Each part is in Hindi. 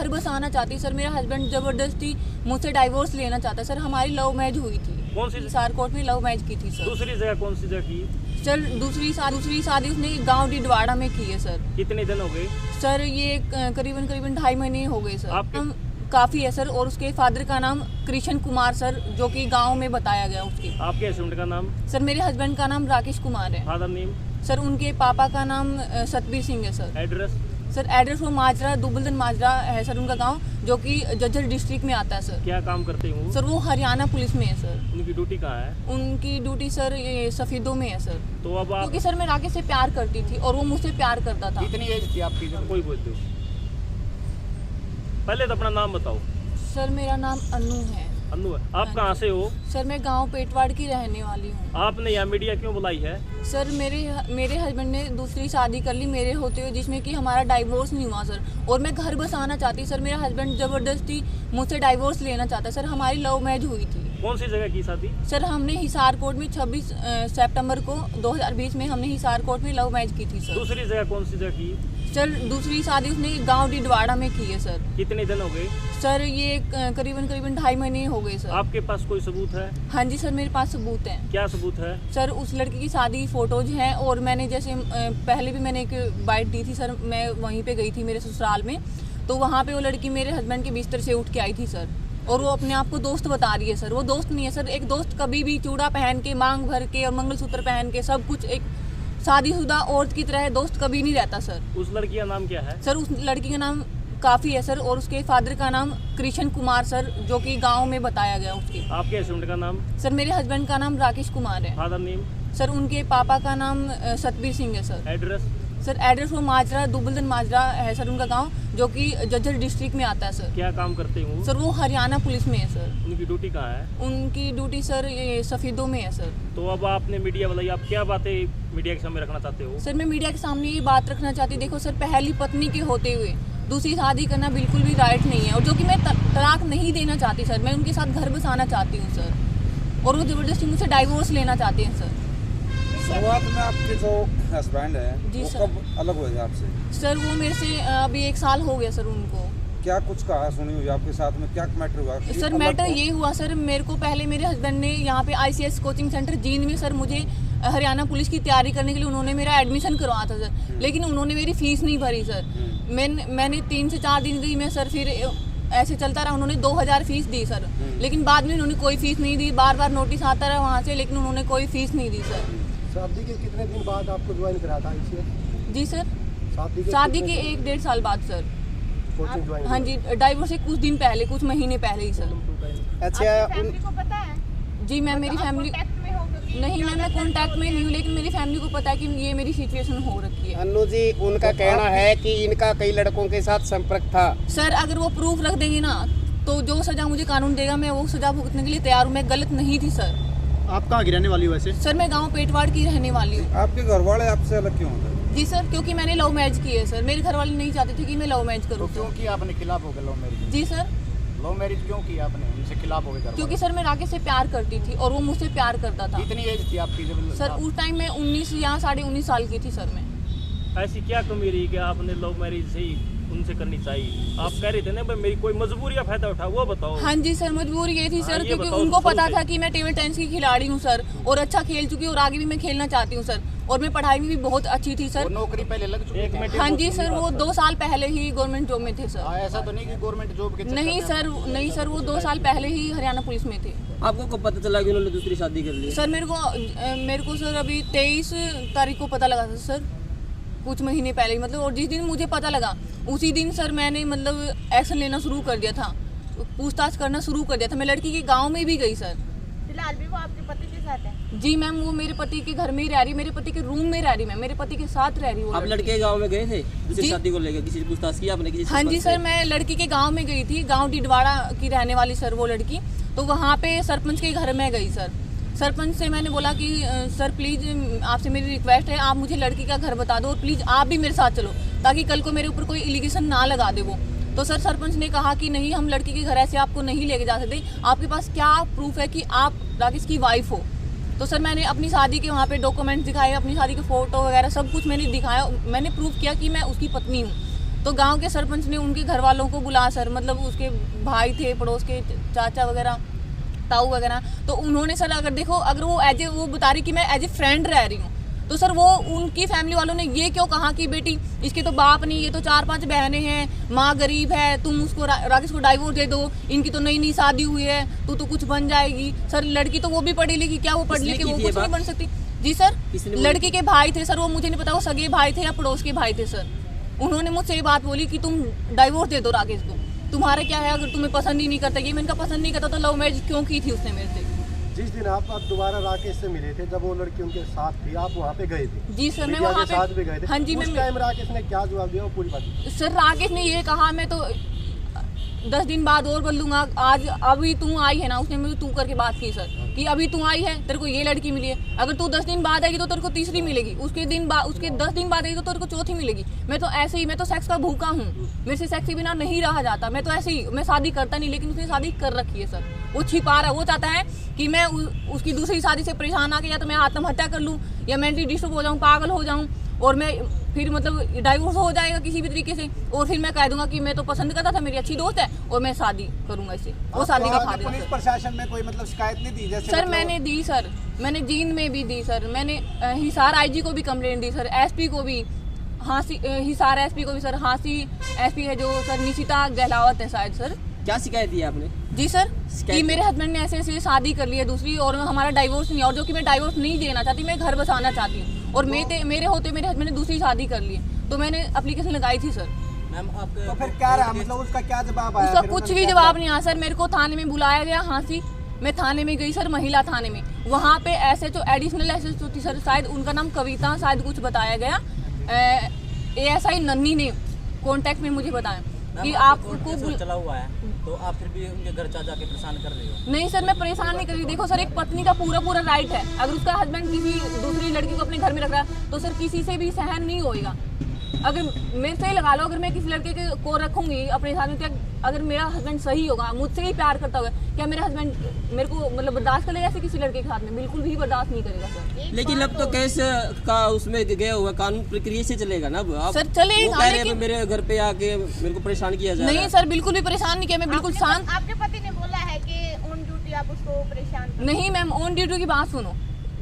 घर बसाना चाहती। सर मेरा हस्बैंड जबरदस्ती मुझसे डाइवोर्स लेना चाहता। सर हमारी लव मैरिज हुई थी। कौन सी हिसार कोर्ट में लव मैरिज की थी सर। दूसरी जगह कौन सी जगह की? सर दूसरी शादी उसने गांव डिडवाड़ा में की है सर। कितने दिन हो गए? सर ये करीबन 2.5 महीने हो गए सर। आपके काफ़ी है सर। और उसके फादर का नाम कृष्ण कुमार सर, जो कि गांव में बताया गया उसके। आपके हस्बैंड का नाम? सर मेरे हस्बैंड का नाम राकेश कुमार है। Father name? सर उनके पापा का नाम सतबीर सिंह है सर। एड्रेस? सर एड्रेस वो माजरा दुबलदन माजरा है सर उनका गांव, जो कि जज्जर डिस्ट्रिक्ट में आता है सर। क्या काम करते हो? सर वो हरियाणा पुलिस में है सर। उनकी ड्यूटी कहाँ है? उनकी ड्यूटी सर ये सफेदों में है सर। तो अब आप क्योंकि सर मैं राकेश से प्यार करती थी और वो मुझसे प्यार करता था। कितनी एज थी आपकी? कोई बोल दो, पहले तो अपना नाम बताओ। सर मेरा नाम अनु है। अन्नू है। आप कहाँ से हो? सर मैं गांव पेटवाड़ की रहने वाली हूँ। आपने यहाँ मीडिया क्यों बुलाई है? सर मेरे हस्बैंड ने दूसरी शादी कर ली मेरे होते हुए, जिसमें कि हमारा डाइवोर्स नहीं हुआ सर। और मैं घर बसाना चाहती। सर मेरा हस्बैंड जबरदस्ती मुझसे डाइवोर्स लेना चाहता। सर हमारी लव मैरिज हुई थी। कौन सी जगह की शादी? सर हमने हिसार कोर्ट में 26 सितंबर को 2020 में हमने हिसार कोर्ट में लव मैरिज की थी सर। दूसरी जगह कौन सी जगह की? सर दूसरी शादी उसने गांव डिडवाड़ा में की है सर। कितने दिन हो गए? सर ये करीबन 2.5 महीने हो गए सर। आपके पास कोई सबूत है? हाँ जी सर मेरे पास सबूत हैं। क्या सबूत है? सर उस लड़की की शादी फोटोज हैं। और मैंने जैसे पहले भी मैंने एक बाइट दी थी सर, मैं वहीं पे गई थी मेरे ससुराल में, तो वहाँ पे वो लड़की मेरे हस्बैंड के बिस्तर से उठ के आई थी सर। और वो अपने आप को दोस्त बता रही है सर। वो दोस्त नहीं है सर। एक दोस्त कभी भी चूड़ा पहन के, मांग भर के और मंगलसूत्र पहन के सब कुछ एक शादीशुदा औरत की तरह दोस्त कभी नहीं रहता सर। उस लड़की का नाम क्या है? सर उस लड़की का नाम काफ़ी है सर। और उसके फादर का नाम कृष्ण कुमार सर, जो कि गांव में बताया गया उसके। आपके हस्बैंड का नाम? सर मेरे हस्बैंड का नाम राकेश कुमार है। Father name? सर उनके पापा का नाम सतबीर सिंह है सर। एड्रेस? सर एड्रेस वो माजरा दुबलदन माजरा है सर उनका गांव, जो कि जज्जर डिस्ट्रिक्ट में आता है सर। क्या काम करते हो? सर वो हरियाणा पुलिस में है सर। उनकी ड्यूटी कहाँ है? उनकी ड्यूटी सर ये सफेदों में है सर। तो अब आपने मीडिया बुलाई, आप क्या बातें मीडिया के सामने रखना चाहते हो? सर मैं मीडिया के सामने ये बात रखना चाहती। देखो सर, पहली पत्नी के होते हुए दूसरी शादी करना बिल्कुल भी राइट नहीं है। और जो कि मैं तलाक नहीं देना चाहती सर, मैं उनके साथ घर बसाना चाहती हूँ सर। और वो ज़बरदस्ती मुझसे डाइवोर्स लेना चाहते हैं सर। शुरुआत में आपके जो हस्बैंड है जी वो सर। कब अलग हुए थे आपसे? सर वो मेरे से अभी 1 साल हो गया सर उनको। क्या कुछ कहा सुनी हुई आपके साथ में, क्या मैटर हुआ? सर मैटर ये हुआ सर, मेरे को पहले मेरे हस्बैंड ने यहाँ पे ICS कोचिंग सेंटर जींद में सर मुझे हरियाणा पुलिस की तैयारी करने के लिए उन्होंने मेरा एडमिशन करवाया था सर। लेकिन उन्होंने मेरी फीस नहीं भरी सर। मैंने 3 से 4 दिन गई मैं सर, फिर ऐसे चलता रहा। उन्होंने 2000 फीस दी सर। लेकिन बाद में उन्होंने कोई फीस नहीं दी। बार बार नोटिस आता रहा वहाँ से, लेकिन उन्होंने कोई फीस नहीं दी सर। शादी के कितने दिन बाद आपको ज्वाइन करा था ICS? जी सर, शादी के 1-1.5 साल बाद सर। Coaching join? हाँ जी, डाइवोर्स से कुछ दिन पहले, कुछ महीने पहले ही सर। अच्छा, फैमिली को पता है? जी मैम, मेरी फैमिली नहीं मैम, मैं कॉन्टैक्ट में नहीं हूँ, लेकिन मेरी फैमिली को पता है कि ये मेरी सिचुएशन हो रखी है। अन्नू जी, उनका कहना है कि इनका कई लड़कों के साथ संपर्क था। सर अगर वो प्रूफ रख देंगे ना, तो जो सजा मुझे कानून देगा मैं वो सजा भुगतने के लिए तैयार हूँ। मैं गलत नहीं थी सर। आप कहाँ की रहने वाली हो वैसे? सर मैं गांव पेटवाड़ की रहने वाली हूँ। आपके घर वाले आपसे अलग क्यों होते? जी सर, क्योंकि मैंने लव मैरिज की है सर। मेरे घर वाले नहीं चाहते थे कि मैं लव मैरिज करूँ। क्यों किया आपने, खिलाफ हो गए लव मैरिज? जी सर, लव मैरिज क्यों की आपने, उनसे खिलाफ हो गए? क्योंकि सर मैं राकेश से प्यार करती थी और वो मुझसे प्यार करता था। कितनी एज थी आपकी जब? सर उस टाइम मैं 19 या 19.5 साल की थी सर मैं। ऐसी क्या कमी रही कि आपने लव मैरिज से ही उनसे करनी चाहिए? आप कह रहे थे ना भाई मेरी कोई मजबूरी का फायदा उठा, वो बताओ। हाँ जी सर, मजबूरी ये थी हाँ, सर, ये क्योंकि बताओ उनको शुरू पता से। था कि मैं टेबल टेनिस की खिलाड़ी हूँ सर, और अच्छा खेल चुकी हूँ और आगे भी मैं खेलना चाहती हूँ सर। और मैं पढ़ाई में भी बहुत अच्छी थी सर। नौकरी पहले लग चुकी है? हाँ जी सर, वो 2 साल पहले ही गवर्नमेंट जॉब में थे सर। ऐसा तो नहीं कि गवर्नमेंट जॉब के चक्कर नहीं में- सर, वो 2 साल पहले ही हरियाणा पुलिस में थे। आपको कब पता चला कि उन्होंने दूसरी शादी कर ली? सर मेरे को सर अभी 23 तारीख को पता लगा था सर, कुछ महीने पहले ही मतलब। और जिस दिन मुझे पता लगा उसी दिन सर मैंने मतलब एक्शन लेना शुरू कर दिया था, पूछताछ करना शुरू कर दिया था। मैं लड़की के गांव में भी गई सर। फिलहाल भी वो आपके पति के साथ है? जी मैम, वो मेरे पति के घर में ही रह रही, मेरे पति के रूम में रह रही, मैं मेरे पति के साथ रह रही हूँ। आप लड़के गांव में गए थे दूसरी जी। शादी को लेकर? किसी से पूछताछ की आपने? किसी हाँ जी सरपंच सर, से? मैं लड़की के गांव में गई थी, गांव डिडवाड़ा की रहने वाली सर वो लड़की। तो वहाँ पे सरपंच के घर में गई सर। सरपंच से मैंने बोला कि सर प्लीज़ आपसे मेरी रिक्वेस्ट है, आप मुझे लड़की का घर बता दो और प्लीज़ आप भी मेरे साथ चलो, ताकि कल को मेरे ऊपर कोई एलिगेशन ना लगा दे वो। तो सर सरपंच ने कहा कि नहीं, हम लड़की के घर ऐसे आपको नहीं लेके जा सकते, आपके पास क्या प्रूफ है कि आप राकेश की वाइफ हो? तो सर मैंने अपनी शादी के वहाँ पे डॉक्यूमेंट्स दिखाए, अपनी शादी के फ़ोटो वगैरह सब कुछ मैंने दिखाया, मैंने प्रूफ किया कि मैं उसकी पत्नी हूँ। तो गांव के सरपंच ने उनके घर वालों को बुला सर, मतलब उसके भाई थे, पड़ोस के चाचा वगैरह, ताऊ वगैरह, तो उन्होंने सर अगर देखो, अगर वो वो बता रही कि मैं एज ए फ्रेंड रह रही हूँ, तो सर वो उनकी फैमिली वालों ने ये क्यों कहा कि बेटी इसके तो बाप नहीं, ये तो 4-5 बहनें हैं, माँ गरीब है, तुम उसको राकेश को डाइवोर्स दे दो, इनकी तो नई शादी हुई है, तू तो कुछ बन जाएगी। सर लड़की तो वो भी पढ़ी लिखी, क्या वो पढ़ लिखी वो कुछ नहीं बन सकती? जी सर, लड़की के भाई थे सर, वो मुझे नहीं पता वो सगे भाई थे या पड़ोस के भाई थे सर। उन्होंने मुझसे ये बात बोली कि तुम डाइवोर्स दे दो राकेश को, तुम्हारा क्या है, अगर तुम्हें पसंद ही नहीं करता, ये मैंने कहा पसंद नहीं करता तो लव मैरिज क्यों की थी उसने मेरे से? जिस दिन आप दोबारा राकेश से मिले थे, जब वो लड़की उनके साथ थी, आप वहाँ पे गए थे? जी सर, मैं मीडिया वहाँ के साथ भी गए थे। हाँ जी, उस टाइम राकेश ने क्या जवाब दिया वो पूरी बात? सर राकेश ने ये कहा मैं तो 10 दिन बाद और बदलूंगा, आज अभी तू आई है ना, उसने मुझे तू करके बात की सर कि अभी तू आई है, तेरे को ये लड़की मिली है, अगर तू 10 दिन बाद आएगी तो तेरे को तीसरी मिलेगी, उसके 10 दिन बाद आएगी तो तेरे को चौथी मिलेगी। मैं तो ऐसे ही, मैं तो सेक्स का भूखा हूँ, मेरे से सेक्स के बिना नहीं रहा जाता, मैं तो ऐसे ही, मैं शादी करता नहीं, लेकिन उसने शादी कर रखी है सर। वो छिपा रहा है, वो चाहता है कि मैं उसकी दूसरी शादी से परेशान आके या तो मैं आत्महत्या कर लूँ या मेंटली डिस्टर्ब हो जाऊँ, पागल हो जाऊँ, और मैं फिर मतलब डाइवोर्स हो जाएगा किसी भी तरीके से, और फिर मैं कह दूंगा कि मैं तो पसंद करता था, मेरी अच्छी दोस्त है और मैं शादी करूंगा इससे, वो शादी का फायदा। पुलिस प्रशासन में कोई मतलब शिकायत नहीं दी जैसे? सर मैंने दी सर, मैंने जींद में भी दी सर, मैंने हिसार आईजी को भी कंप्लेंट दी सर, एसपी को भी, हिसार एसपी को भी सर, हांसी एसपी है जो सर निशिता गहलावत है शायद सर। क्या शिकायत दी आपने? जी सर, कि मेरे हस्बैंड ने ऐसे ऐसे शादी कर ली है दूसरी, और हमारा डाइवोर्स नहीं है, और जो कि मैं डाइवोर्स नहीं देना चाहती, मैं घर बसाना चाहती हूँ, और मेरे होते मेरे हस्बैंड ने दूसरी शादी कर ली है, तो मैंने एप्लीकेशन लगाई थी सर। मैम आपके तो फिर क्या रहा, मतलब उसका क्या जवाब आया? उसका कुछ भी जवाब नहीं आया सर। मेरे को थाने में बुलाया गया, हांसी, मैं थाने में गई सर, महिला थाने में, वहाँ पे एसएचओ, एडिशनल एसएचओ थी सर, शायद उनका नाम कविता शायद कुछ बताया गया, एएसआई नन्नी ने कॉन्टेक्ट में मुझे बताया कि आपको चला हुआ है, तो आप फिर भी उनके घर जाके परेशान कर रहे हो? नहीं सर, मैं परेशान नहीं कर रही। देखो सर, एक पत्नी का पूरा राइट है, अगर उसका हस्बैंड किसी दूसरी लड़की को अपने घर में रख रहा है तो सर किसी से भी सहन नहीं होएगा। अगर मेरे से ही लगा लो, अगर मैं किसी लड़के को रखूंगी अपने साथ में, तो अगर मेरा हस्बैंड सही होगा, मुझसे ही प्यार करता होगा, क्या मेरा हस्बैंड मेरे को मतलब बर्दाश्त करेगा ऐसे किसी लड़के के साथ में? बिल्कुल भी बर्दाश्त नहीं करेगा सर। लेकिन अब तो केस का उसमें गया हुआ कानून प्रक्रिया से चलेगा ना अब? सर चलेगा, लेकिन मेरे घर पे आके मेरे को परेशान किया जा रहा है। नहीं सर, बिल्कुल भी परेशान नहीं किया, मैं बिल्कुल शांत। आपके पति ने बोला है कि ऑन ड्यूटी आप उसको परेशान नहीं मैम, ऑन ड्यूटी की बात सुनो,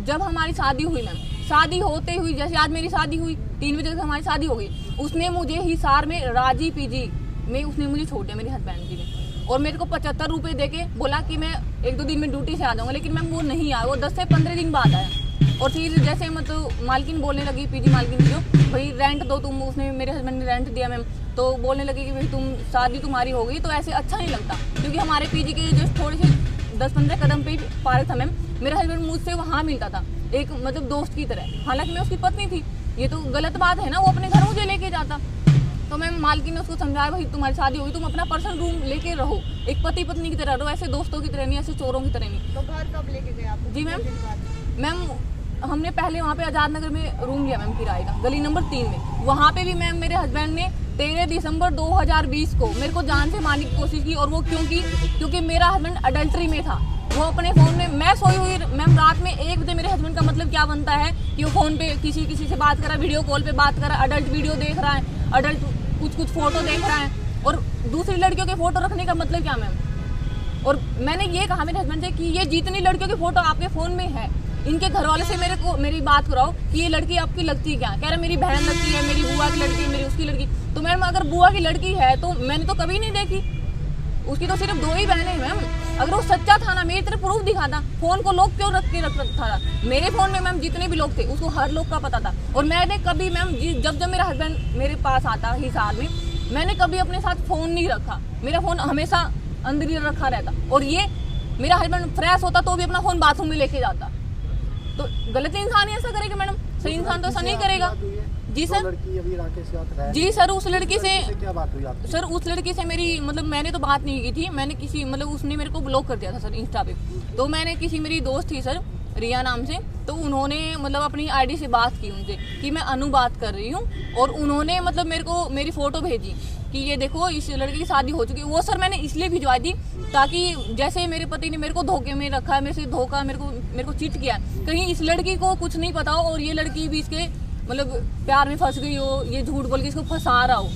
जब हमारी शादी हुई मैम, शादी होते हुई, जैसे आज मेरी शादी हुई 3 बजे तक हमारी शादी हो गई, उसने मुझे हिसार में राजी पीजी में उसने मुझे छोड़ दिया मेरे हस्बैंड जी ने, और मेरे को 75 रुपये दे के बोला कि मैं 1-2 दिन में ड्यूटी से आ जाऊँगा, लेकिन मैम वो नहीं आया, वो 10 से 15 दिन बाद आया। और फिर जैसे मतलब मालकिन बोलने लगी, पीजी मालकिन जो, भाई रेंट दो तुम, उसने मेरे हस्बैंड ने रेंट दिया मैम, तो बोलने लगी कि भाई तुम शादी तुम्हारी हो गई, तो ऐसे अच्छा नहीं लगता, क्योंकि हमारे पीजी के जो थोड़े से 10-15 कदम पे पार्क था मैम, मेरा हस्बैंड मुझसे वहाँ मिलता था एक मतलब दोस्त की तरह, हालांकि मैं उसकी पत्नी थी, ये तो गलत बात है ना, वो अपने घर मुझे लेके जाता। तो मैम मालकिन ने उसको समझाया, भाई तुम्हारी शादी होगी, तुम अपना पर्सनल रूम लेके रहो, एक पति पत्नी की तरह रहो, ऐसे दोस्तों की तरह नहीं, ऐसे चोरों की तरह नहीं। तो घर कब लेके गए आप? जी मैम, हमने पहले वहाँ पे आज़ाद नगर में रूम लिया मैम किराए का, गली नंबर 3 में, वहाँ पे भी मैम मेरे हस्बैंड ने 13 दिसंबर 2020 को मेरे को जान से मारने की कोशिश की, और वो क्योंकि मेरा हस्बैंड अडल्ट्री में था, वो अपने फ़ोन में, मैं सोई हुई मैम रात में 1 बजे, मेरे हस्बैंड का मतलब क्या बनता है कि वो फ़ोन पे किसी से बात कर रहा है, वीडियो कॉल पे बात कर रहा है, अडल्ट वीडियो देख रहा है, अडल्ट कुछ फोटो देख रहा है, और दूसरी लड़कियों के फोटो रखने का मतलब क्या मैम? और मैंने ये कहा मेरे हस्बैंड से कि ये जितनी लड़कियों की फोटो आपके फ़ोन में है, इनके घर वाले से मेरी बात कराओ कि ये लड़की आपकी लगती क्या? कह रहा मेरी बहन लगती है, मेरी बुआ की लड़की है, मेरी उसकी लड़की। तो मैम अगर बुआ की लड़की है तो मैंने तो कभी नहीं देखी, उसकी तो सिर्फ 2 ही बहनें हैं मैम। अगर वो सच्चा था ना, मेरी तरफ प्रूफ दिखाता, फोन को लोग क्यों रख रखा था? मेरे फोन में मैम जितने भी लोग थे उसको हर लोग का पता था, और मैंने कभी मैम जब मेरा हस्बैंड मेरे पास आता हिसार में, मैंने कभी अपने साथ फोन नहीं रखा, मेरा फोन हमेशा अंदर ही रखा रहता, और ये मेरा हस्बैंड फ्रेश होता तो भी अपना फोन बाथरूम में लेके जाता। तो गलत इंसान ही ऐसा करेगा मैडम, सही इंसान तो ऐसा नहीं करेगा। जी सर, लड़की अभी राकेश के साथ रह, जी सर, उस लड़की से क्या बात हुई आपकी? सर उस लड़की से मेरी मतलब मैंने तो बात नहीं की थी, मैंने किसी मतलब उसने मेरे को ब्लॉक कर दिया था सर इंस्टा पे, तो मैंने किसी मेरी दोस्त थी सर रिया नाम से, तो उन्होंने मतलब अपनी आईडी से बात की उनसे कि मैं अनु बात कर रही हूँ, और उन्होंने मतलब मेरे को मेरी फ़ोटो भेजी कि ये देखो इस लड़की की शादी हो चुकी है। वो सर मैंने इसलिए भिजवा दी ताकि जैसे मेरे पति ने मेरे को धोखे में रखा है, मेरे से धोखा मेरे को चीट किया, कहीं इस लड़की को कुछ नहीं पता हो और ये लड़की भी इसके मतलब प्यार में फंस गई हो, ये झूठ बोल के इसको फंसा रहा हो।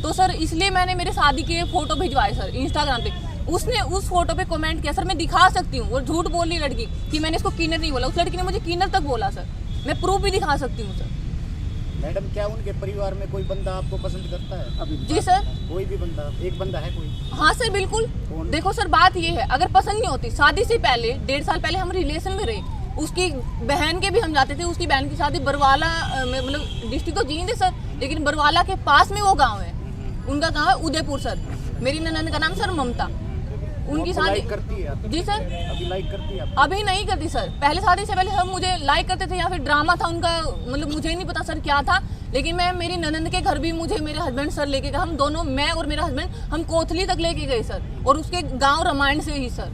तो सर इसलिए मैंने मेरे शादी के फोटो भिजवाए सर इंस्टाग्राम पे। उसने उस फोटो पे कमेंट किया, सर मैं दिखा सकती हूँ, वो झूठ बोल रही लड़की कि मैंने इसको किन्नर नहीं बोला। उस लड़की ने मुझे किन्नर तक बोला सर, मैं प्रूफ भी दिखा सकती हूँ सर। मैडम क्या उनके परिवार में कोई बंदा आपको पसंद करता है अभी? जी सर। कोई भी बंदा, एक बंदा है कोई? हाँ सर बिल्कुल। देखो सर बात ये है, अगर पसंद नहीं होती, शादी से पहले 1.5 साल पहले हम रिलेशन में रहे, उसकी बहन के भी हम जाते थे, उसकी बहन की शादी बरवाला मतलब डिस्ट्रिक्ट तो जींद है सर, लेकिन बरवाला के पास में वो गाँव है, उनका गाँव है उदयपुर सर। मेरी ननद का नाम सर ममता, उनकी शादी करती है जी सर। अभी लाइक करती है? अभी नहीं करती सर, पहले शादी से पहले सब मुझे लाइक करते थे, या फिर ड्रामा था उनका, मतलब मुझे नहीं पता सर क्या था। लेकिन मैं मेरी ननद के घर भी मुझे मेरे हस्बैंड सर लेके गए, हम दोनों, मैं और मेरा हस्बैंड, हम कोथली तक लेके गए सर, और उसके गांव रामायण से ही सर।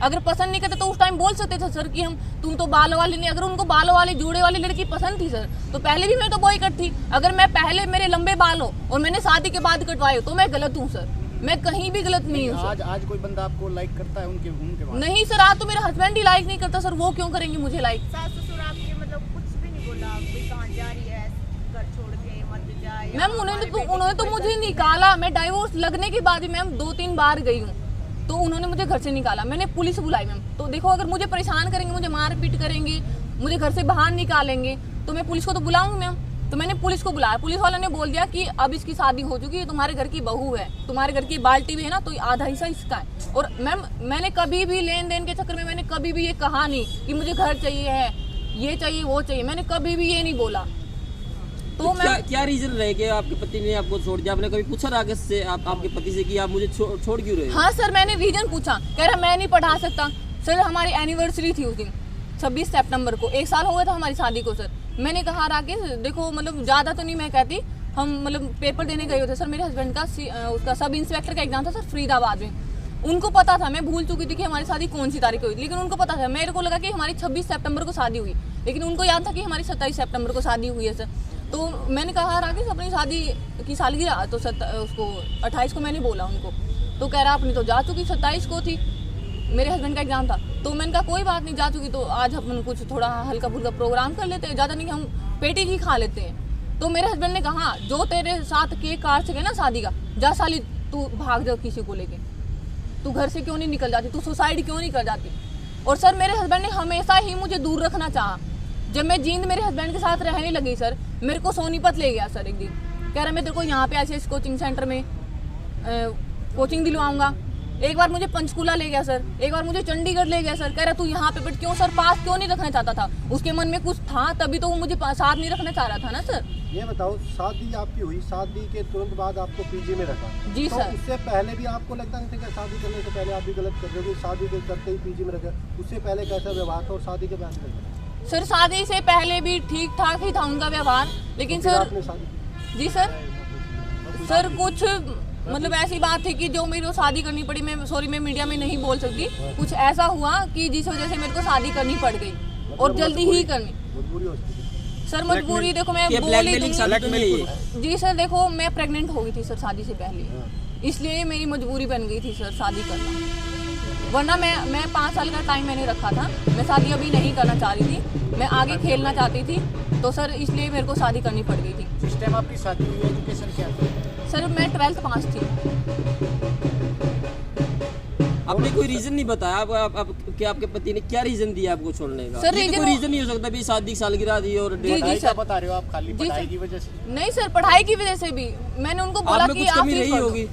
अगर पसंद नहीं करते तो उस टाइम बोल सकते थे सर कि हम तुम तो बालों वाली नहीं, अगर उनको बालों वाली जूड़े वाली लड़की पसंद थी सर तो पहले भी मैं तो बॉयकॉट थी। अगर मैं पहले मेरे लंबे बाल हो और मैंने शादी के बाद कटवाए तो मैं गलत हूँ सर, मैं कहीं भी गलत नहीं हूँ। आज कोई बंदा आपको लाइक करता है उनके बाद? नहीं सर, आज तो मेरा हस्बैंड ही लाइक नहीं करता सर, वो क्यों करेंगे मुझे लाइक। सास ससुर आपके मतलब कुछ भी नहीं बोला, कोई कहाँ जा रही है, घर छोड़ के मत जाए? मैम उन्होंने तो मुझे निकाला, मैं डाइवोर्स लगने के बाद ही मैम 2-3 बार गई हूँ, तो उन्होंने मुझे घर से निकाला। मैंने पुलिस बुलाई मैम, तो देखो अगर मुझे परेशान करेंगे, मुझे मार पीट करेंगे, मुझे घर से बाहर निकालेंगे, तो मैं पुलिस को तो बुलाऊंगी मैम। तो मैंने पुलिस को बुलाया, पुलिस वालों ने बोल दिया कि अब इसकी शादी हो चुकी है, तुम्हारे घर की बहू है, तुम्हारे घर की बाल्टी भी है ना, तो आधा हिस्सा इसका है। और मैम मैंने कभी भी लेन देन के चक्कर में मैंने कभी भी ये कहा नहीं कि मुझे घर चाहिए है, ये चाहिए वो चाहिए, मैंने कभी भी ये नहीं बोला। तो क्या रीजन रहे कि आपके पति ने आपको छोड़ दिया? आपने कभी पूछा राकेश से, आपके पति से कि आप मुझे छोड़ क्यों रहे? हाँ सर, मैंने रीजन पूछा, कह रहा मैं नहीं पढ़ा सकता। सर हमारी एनिवर्सरी थी उस दिन 26 सितंबर को, 1 साल हो गया था हमारी शादी को सर। मैंने कहा राकेश देखो, मतलब ज़्यादा तो नहीं मैं कहती, हम मतलब पेपर देने गए होते सर, मेरे हस्बैंड का उसका सब इंस्पेक्टर का एग्जाम था सर फरीदाबाद में। उनको पता था, मैं भूल चुकी थी कि हमारी शादी कौन सी तारीख को हुई, लेकिन उनको पता था। मेरे को लगा कि हमारी 26 सितंबर को शादी हुई, लेकिन उनको याद था कि हमारी 27 सितंबर को शादी हुई है सर। तो मैंने कहा राकेश अपनी शादी की सालगिरह, तो उसको 28 को मैंने बोला उनको, तो कह रहा अपनी तो जा चुकी, 27 को थी, मेरे हस्बैंड का एग्जाम था। तो मैंने कहा कोई बात नहीं, जा चुकी तो आज हम कुछ थोड़ा हल्का फुल्का प्रोग्राम कर लेते हैं, ज़्यादा नहीं हम पेटी ही खा लेते हैं। तो मेरे हस्बैंड ने कहा जो तेरे साथ केक काट सके ना शादी का, जा साली तू भाग जा किसी को लेके, तू घर से क्यों नहीं निकल जाती, तू सुसाइड क्यों नहीं कर जाती। और सर मेरे हस्बैंड ने हमेशा ही मुझे दूर रखना चाहा। जब मैं जींद मेरे हस्बैंड के साथ रहने लगी सर, मेरे को सोनीपत ले गया सर एक दिन, कह रहा मैं तेरे को यहाँ पे ऐसे कोचिंग सेंटर में कोचिंग दिलवाऊंगा। एक बार मुझे पंचकूला ले गया सर, एक बार मुझे चंडीगढ़ ले गया सर, कह रहा तू यहाँ पे बट क्यों सर, पास क्यों नहीं रखना चाहता था, उसके मन में कुछ था तभी तो वो मुझे साथ नहीं रखना चाह रहा था ना सर। ये बताओ, शादी आपकी हुई, शादी के तुरंत बाद आपको पीजी में रखा जी तो सर। उससे पहले भी आपको लगता नहीं था कि शादी करने से पहले आप भी गलत कर रहे हो, शादी के करते ही पीजी में रखा, उससे पहले कैसा व्यवहार था और शादी के बाद कैसा? सर शादी से पहले भी ठीक ठाक ही था उनका व्यवहार, लेकिन तो सर आपने शादी जी सर कुछ मतलब ऐसी बात थी कि जो मेरे को शादी करनी पड़ी, मैं सॉरी मैं मीडिया में नहीं बोल सकती, कुछ ऐसा हुआ कि जिस वजह से मेरे को शादी करनी पड़ गई, और जल्दी ही करनी मजबूरी हो सकती है। सर मजबूरी देखो मैं बोल ही दूंगी जी सर। देखो मैं प्रेग्नेंट हो गई थी सर शादी से पहले, इसलिए मेरी मजबूरी बन गई थी सर शादी करना, वरना मैं 5 साल का टाइम मैंने रखा था, मैं शादी अभी नहीं करना चाह रही थी, मैं आगे खेलना चाहती थी, तो सर इसलिए मेरे को शादी करनी पड़ गई थी। जिस टाइम आपकी शादी हुई, एजुकेशन क्या थी? सर मैं 12th पास थी। आपने कोई रीजन नहीं बताया आप कि आपके पति ने क्या रीजन दिया आपको छोड़ने का? सर ये तो कोई रीजन नहीं हो सकता भी शादी की सालगिरह दी और जी सर बता रहे हो आप, खाली जी पढ़ाई सर। की वजह से? नहीं सर, पढ़ाई की वजह से भी मैंने उनको बोला कि आप कमी रही होगी।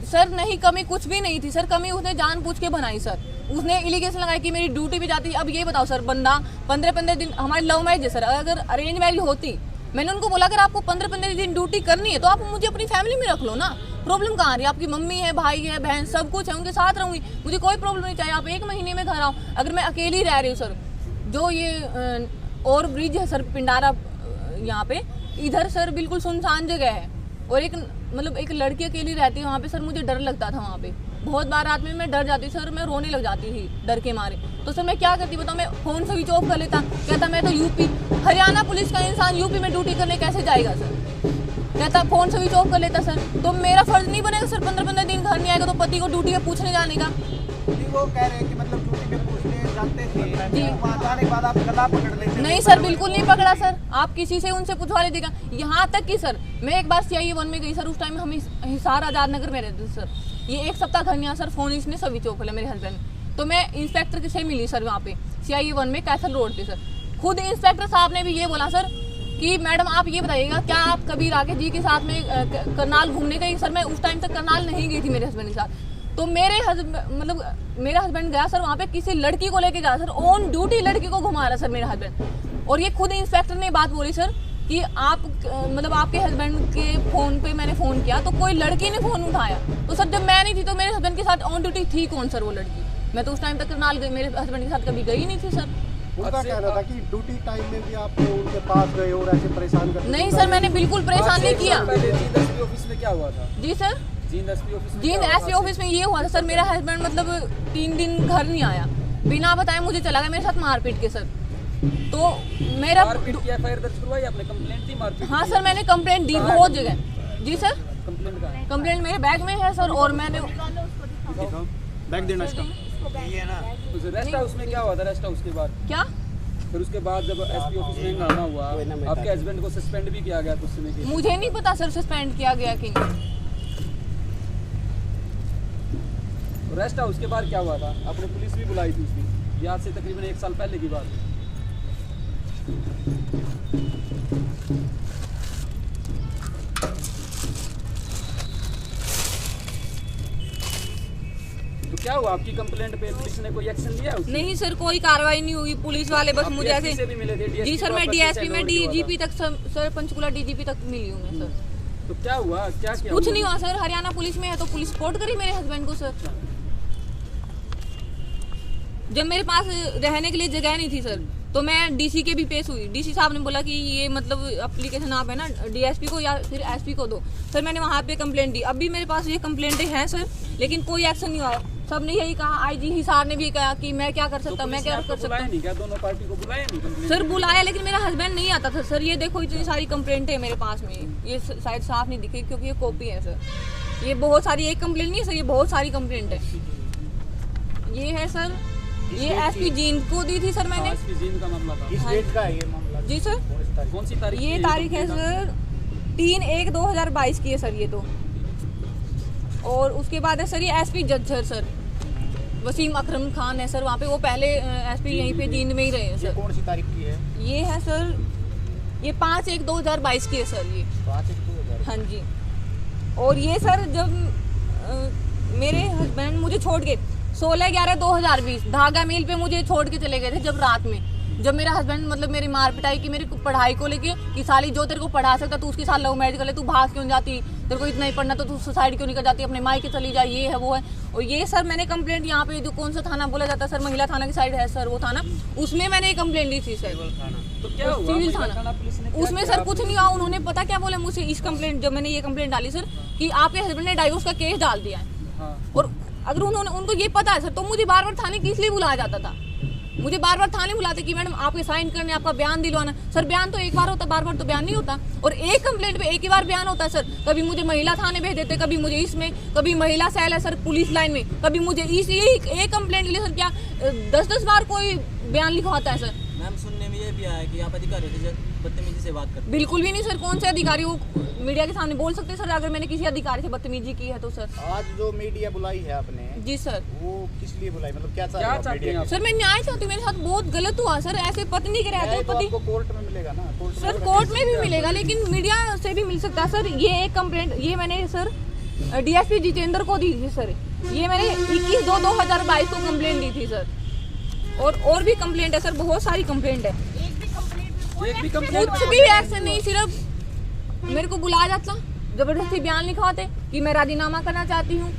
सर नहीं, कमी कुछ भी नहीं थी सर, कमी उसने जानबूझ के बनाई सर, उसने एलिगेशन लगाई कि मेरी ड्यूटी भी जाती है। अब ये बताओ सर, बंदा 15-15 दिन, हमारी लव मैरिज है सर, अगर अरेंज मैरिज होती, मैंने उनको बोला अगर आपको 15-15 दिन ड्यूटी करनी है तो आप मुझे अपनी फैमिली में रख लो ना, प्रॉब्लम कहाँ आ रही है, आपकी मम्मी है, भाई है, बहन सब कुछ है, उनके साथ रहूंगी, मुझे कोई प्रॉब्लम नहीं चाहिए, आप 1 महीने में घर आओ। अगर मैं अकेली रह रही हूँ सर, जो ये ओवर ब्रिज है सर पिंडारा यहाँ पे, इधर सर बिल्कुल सुनसान जगह है, और एक मतलब एक लड़की अकेली रहती है वहाँ पे सर, मुझे डर लगता था वहाँ पे, बहुत बार रात में मैं डर जाती सर, मैं रोने लग जाती थी डर के मारे। तो सर मैं क्या करती बताओ, मैं फ़ोन स्विच ऑफ कर लेता, कहता मैं तो यूपी, हरियाणा पुलिस का इंसान यूपी में ड्यूटी करने कैसे जाएगा सर, कहता फ़ोन स्विच ऑफ कर लेता सर। तो मेरा फ़र्ज़ नहीं बनेगा सर 15-15 दिन घर नहीं आएगा तो पति को ड्यूटी पे पूछने जाने का? वो कह रहे हैं कि मतलब ड्यूटी पे पूछने जाते थे जी। वहाँ जाने के बाद आप गला पकड़ लेते नहीं सर, बिल्कुल नहीं पकड़ा सर। आप किसी से उनसे पूछवा लीजिएगा। यहाँ तक कि सर मैं एक बार CIE 1 में गई सर, उस टाइम में हम हिसार आजाद नगर में रहते थे सर। ये एक सप्ताह घर नहीं आया सर, फोन इसने सभी चौक खोला मेरे हस्बैंड। तो मैं इंस्पेक्टर से मिली सर वहाँ पे CIE 1 में कैसल रोड पे सर। खुद इंस्पेक्टर साहब ने भी ये बोला सर कि मैडम आप ये बताइएगा क्या आप कभी राकेश जी के साथ में करनाल घूमने गई? सर मैं उस टाइम तक करनाल नहीं गई थी मेरे हस्बैंड के साथ। तो मेरे हस्बैंड गया सर वहाँ पे किसी लड़की को लेके गया सर, ऑन ड्यूटी लड़की को घुमा रहा सर मेरा हस्बैंड। और ये खुद इंस्पेक्टर ने बात बोली सर कि आप आपके हस्बैंड के फ़ोन पे मैंने फ़ोन किया तो कोई लड़की ने फ़ोन उठाया। तो सर जब मैं नहीं थी तो मेरे हस्बैंड के साथ ऑन ड्यूटी थी कौन सर वो लड़की? मैं तो उस टाइम तक करनाल गई, मेरे हस्बैंड के साथ कभी गई नहीं थी सर। उनका कहना था कि ड्यूटी टाइम में भी आप उनके पास गए और ऐसे परेशान करते। नहीं सर, मैंने बिल्कुल परेशान नहीं किया। जींद एसपी ऑफिस में क्या हुआ था? जी सर, जींद एसपी ऑफिस में जींद एसपी ऑफिस में ये हुआ था सर, मेरा हस्बैंड 3 दिन घर नहीं आया, बिना बताए मुझे चला गया मेरे साथ मारपीट के सर। तो मेरा मारपीट की एफआईआर दर्ज करवाई आपने? कंप्लेंट थी मारपीट? हाँ सर, मैंने कंप्लेंट दी बहुत जगह। जी सर, कंप्लेंट का कंप्लेंट मेरे बैग में है सर। और मैंने बैग देना इसका। ये ना रेस्ट हाउस में क्या हुआ था? रेस्ट हाउस के बाद क्या फिर उसके बाद जब एसपी ऑफिस में हंगामा हुआ आपके हस्बैंड को सस्पेंड भी किया गया कुछ समय के लिए। मुझे नहीं पता सर सस्पेंड किया गया कि नहीं। रेस्ट हाउस के बाद क्या हुआ था? आपने पुलिस भी बुलाई थी उसकी, ये आज से तकरीबन 1 साल पहले की बात है। तो क्या हुआ आपकी कंप्लेंट पे? पुलिस ने कोई एक्शन लिया उसमें? नहीं सर, कोई कार्रवाई नहीं हुई। पुलिस वाले बस आप मुझे DSP ऐसे से भी मिले थे? DSP जी सर, मैं को DSP में आपस में DGP तक सर पंचकुला DGP तक मिली हूँ मैं सर। तो क्या हुआ? क्या किया? कुछ नहीं हुआ सर, हरियाणा पुलिस में है तो पुलिस रिपोर्ट करी मेरे हस्बैंड को सर। जब मेरे पास रहने के लिए जगह नहीं थी सर तो मैं DC के भी पेश हुई। DC साहब ने बोला कि ये एप्लीकेशन आप है ना DSP को या फिर SP को दो। सर मैंने वहाँ पे कंप्लेंट दी, अभी मेरे पास ये कंप्लेंटें हैं सर, लेकिन कोई एक्शन नहीं हुआ। सबने यही कहा, IG हिसार ने भी कहा कि मैं क्या कर सकता हूँ, मैं क्या कर सकता हूँ। नहीं क्या दोनों पार्टी को बुलाया नहीं कंप्लेंट? सर बुलाया, लेकिन मेरा हस्बैंड नहीं आता था सर। ये देखो इतनी सारी कंप्लेंट है मेरे पास में, ये शायद साफ नहीं दिखी क्योंकि ये कॉपी है सर। ये बहुत सारी, एक कंप्लेंट नहीं है सर, ये बहुत सारी कंप्लेंट है। ये है सर, ये SP जींद को दी थी सर मैंने। SP जींद का मामला था? किस डेट का है ये मामला? जी सर, कौन सी तारीख? ये तारीख है सर 3/1/2022 की है सर ये तो। और उसके बाद है सर ये SP जज्जर सर वसीम अकरम खान है सर, वहाँ पे वो पहले SP यहीं पे जींद में ही रहे हैं ये सर। कौन सी तारीख की है? ये है सर, ये 5/1/2022 की है सर ये। 5/1/2022। हाँ जी। और ये सर जब मेरे हस्बैंड मुझे छोड़ के 16/11/2020 धागा मिल पे मुझे छोड़ के चले गए थे, जब रात में, जब मेरा हस्बैंड मेरी मार पिटाई की मेरी पढ़ाई को लेके कि साली जो तेरे को पढ़ा सकता तू उसके साथ लव मैरिज कर ले, तू भाग क्यों जाती, तेरे को इतना ही पढ़ना तो तू सुसाइड क्यों नहीं कर जाती, अपने मायके चली जा, ये है वो है। और ये सर मैंने कंप्लेंट यहाँ पे जो कौन सा थाना बोला जाता है सर, महिला थाना की साइड है सर वो थाना, उसमें मैंने कंप्लेंट दी थी सर। तो क्या हुआ? सिविल महिला थाना पुलिस ने क्या उसमें किया? सर कुछ नहीं हुआ। उन्होंने पता क्या बोला मुझसे, इस कंप्लेंट जब मैंने ये कंप्लेंट डाली सर कि आपके हस्बैंड ने डाइवोर्स का केस डाल दिया है। हाँ। और अगर उनको ये पता है सर तो मुझे बार बार थाने किस लिए बुलाया जाता था? मुझे बार बार थाने बुलाते कि मैडम आपके साइन करने, आपका बयान दिलवाना। सर बयान तो एक बार होता, बार बार तो बयान नहीं होता। और एक कंप्लेंट पे एक ही बार बयान होता है सर। कभी मुझे महिला थाने भेज देते, कभी मुझे इसमें, कभी महिला सेल है सर पुलिस लाइन में, कभी मुझे इस एक कंप्लेंट के लिए सर क्या 10-10 बार कोई बयान लिखवाता है सर। मैम सुनने में ये भी आया कि आप अधिकारियों से बदतमीजी से बात करते बिल्कुल भी नहीं सर, कौन से अधिकारी वो मीडिया के सामने बोल सकते सर अगर मैंने किसी अधिकारी से बदतमीजी की है तो सर। आज जो मीडिया बुलाई है आपने, जी सर। वो किस लिए बुलाई? मतलब क्या क्या चाहते हैं आप? सर मैं न्याय चाहती हूँ, मेरे साथ बहुत गलत हुआ सर। ऐसे पत्नी के रहते तो पति आपको कोर्ट में मिलेगा ना? सर कोर्ट में भी मिलेगा, लेकिन मीडिया से भी मिल सकता है सर। ये एक कंप्लेंट ये मैंने सर DSP जितेंद्र को दी थी सर। ये मैंने 21/2/2022 को कंप्लेंट दी थी सर। और भी कंप्लेंट है सर, बहुत सारी कंप्लेंट है। एक भी कंप्लेंट? कुछ भी एक्शन नहीं, सिर्फ मेरे को बुलाया जाता, जबरदस्ती बयान लिखवाते कि मैं राजीनामा करना चाहती हूँ।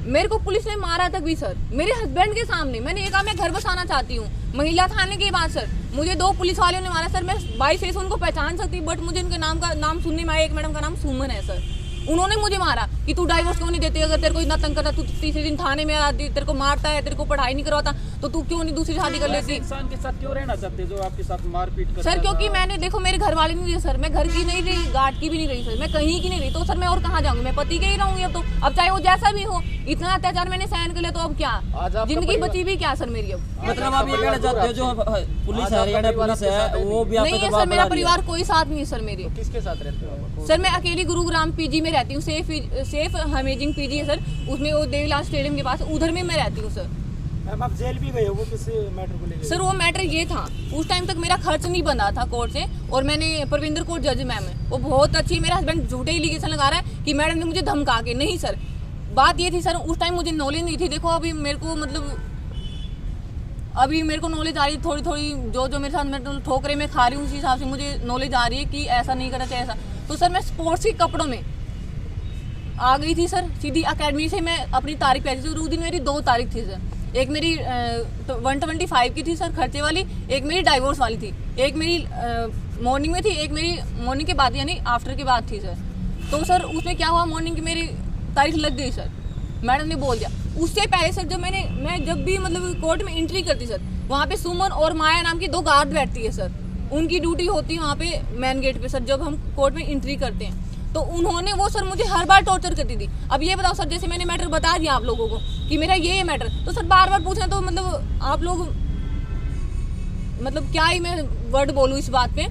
मेरे को पुलिस ने मारा तक भी सर, मेरे हस्बैंड के सामने। मैंने ये कहा मैं घर बसाना चाहती हूँ। महिला थाने के बाद सर मुझे 2 पुलिस वालों ने मारा सर। मैं बाई फेस उनको पहचान सकती, बट मुझे इनके नाम सुनने में आया। एक मैडम का नाम सुमन है सर, उन्होंने मुझे मारा। कि तू डाइवोर्स क्यों नहीं देती, अगर तेरे को इतना तंग करता, तू तीसरे दिन थाने में आती, तेरे को मारता है, तेरे को पढ़ाई नहीं करवाता, तो तू क्यों नहीं दूसरी शादी कर ऐसे लेती। इंसान के साथ क्यों रहना चाहते जो आपके साथ मारपीट करता सर क्योंकि था? मैंने देखो मेरे घर वाले नहीं रहे सर, मैं घर की नहीं रही, गार्ड की भी नहीं रही सर, मैं कहीं की नहीं रही, तो सर मैं और कहाँ जाऊंगी, मैं पति के ही रहूंगी अब तो। अब चाहे वो जैसा भी हो, इतना अत्याचार मैंने सहन कर लिया, तो अब क्या जिंदगी बची भी क्या सर मेरी अब। मतलब आप ये कहना चाहते हो जो पुलिस है, हरियाणा पुलिस है, वो भी नहीं आपका है दबाव सर, मेरा बना रही है? परिवार कोई साथ नहीं है सर मेरे। किसके साथ रहते हो आप? सर मैं अकेली गुरुग्राम पीजी में रहती हूँ, सेफ अमेजिंग पीजी है सर, उसमें वो देवीलाल स्टेडियम के पास, उधर में मैं रहती हूँ सर। मैम आप जेल भी गए हो, वो किस मैटर को लेकर? सर वो मैटर ये था, उस टाइम तक मेरा खर्च नहीं बंधा था कोर्ट से, और मैंने परविंदर कौर जज मैम है, वो बहुत अच्छी, मेरा हस्बैंड झूठे एलिगेशन लगा रहा है कि मैडम ने मुझे धमका के, नहीं सर बात ये थी सर, उस टाइम मुझे नॉलेज नहीं थी। देखो अभी मेरे को मतलब अभी मेरे को नॉलेज आ रही है थोड़ी थोड़ी, जो मेरे साथ मैं ठोकरे में खा रही हूँ उसी हिसाब से मुझे नॉलेज आ रही है कि ऐसा नहीं करना चाहिए ऐसा। तो सर मैं स्पोर्ट्स के कपड़ों में आ गई थी सर, सीधी अकेडमी से मैं अपनी तारीख पे आई थी। उस दिन मेरी 2 तारीख थी सर, एक मेरी 125 की थी सर खर्चे वाली, एक मेरी डाइवोर्स वाली थी, एक मेरी मॉर्निंग में थी, एक मेरी मॉर्निंग के बाद यानी आफ्टर के बाद थी सर। तो सर उसमें क्या हुआ, मॉर्निंग की मेरी तारीख लग गई सर, मैडम ने बोल दिया। उससे पहले सर जब मैं जब भी मतलब कोर्ट में एंट्री करती सर, वहाँ पे सुमन और माया नाम की 2 गार्ड बैठती है सर, उनकी ड्यूटी होती है वहाँ पे मेन गेट पे सर, जब हम कोर्ट में एंट्री करते हैं। तो उन्होंने वो सर मुझे हर बार टॉर्चर करती थी। अब ये बताओ सर, जैसे मैंने मैटर बता दिया आप लोगों को कि मेरा ये मैटर, तो सर बार बार पूछना, तो मतलब आप लोग मतलब क्या ही मैं वर्ड बोलूँ इस बात पे।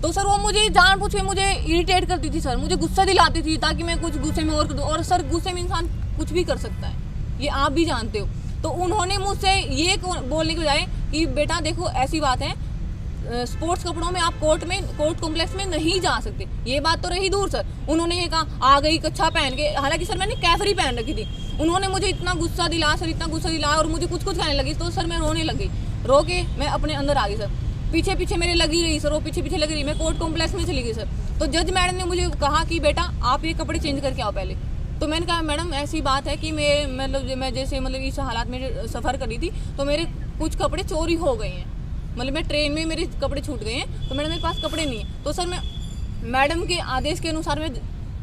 तो सर वो मुझे जानबूझ के मुझे इरिटेट करती थी सर, मुझे गुस्सा दिलाती थी ताकि मैं कुछ गुस्से में और कर दूँ, और सर गुस्से में इंसान कुछ भी कर सकता है, ये आप भी जानते हो। तो उन्होंने मुझसे ये बोलने के बजाय कि बेटा देखो ऐसी बात है, स्पोर्ट्स कपड़ों में आप कोर्ट कॉम्प्लेक्स में नहीं जा सकते, ये बात तो रही दूर सर। उन्होंने ये कहा आ गई कच्छा पहन के, हालांकि सर मैंने कैफरी पहन रखी थी। उन्होंने मुझे इतना गुस्सा दिलाया सर, इतना गुस्सा दिलाया, और मुझे कुछ कहने लगी, तो सर मैं रोने लग गई, रो के मैं अपने अंदर आ गई सर। पीछे पीछे मेरे लगी रही सर, वो पीछे पीछे लगी रही, मैं कोर्ट कॉम्प्लेक्स में चली गई सर। तो जज मैडम ने मुझे कहा कि बेटा आप ये कपड़े चेंज करके आओ पहले। तो मैंने कहा मैडम ऐसी बात है कि मैं जैसे मतलब इस हालात में सफ़र कर रही थी, तो मेरे कुछ कपड़े चोरी हो गए हैं, मतलब मैं ट्रेन में मेरे कपड़े छूट गए हैं, तो मैडम मेरे पास कपड़े नहीं है। तो सर मैं मैडम के आदेश के अनुसार मैं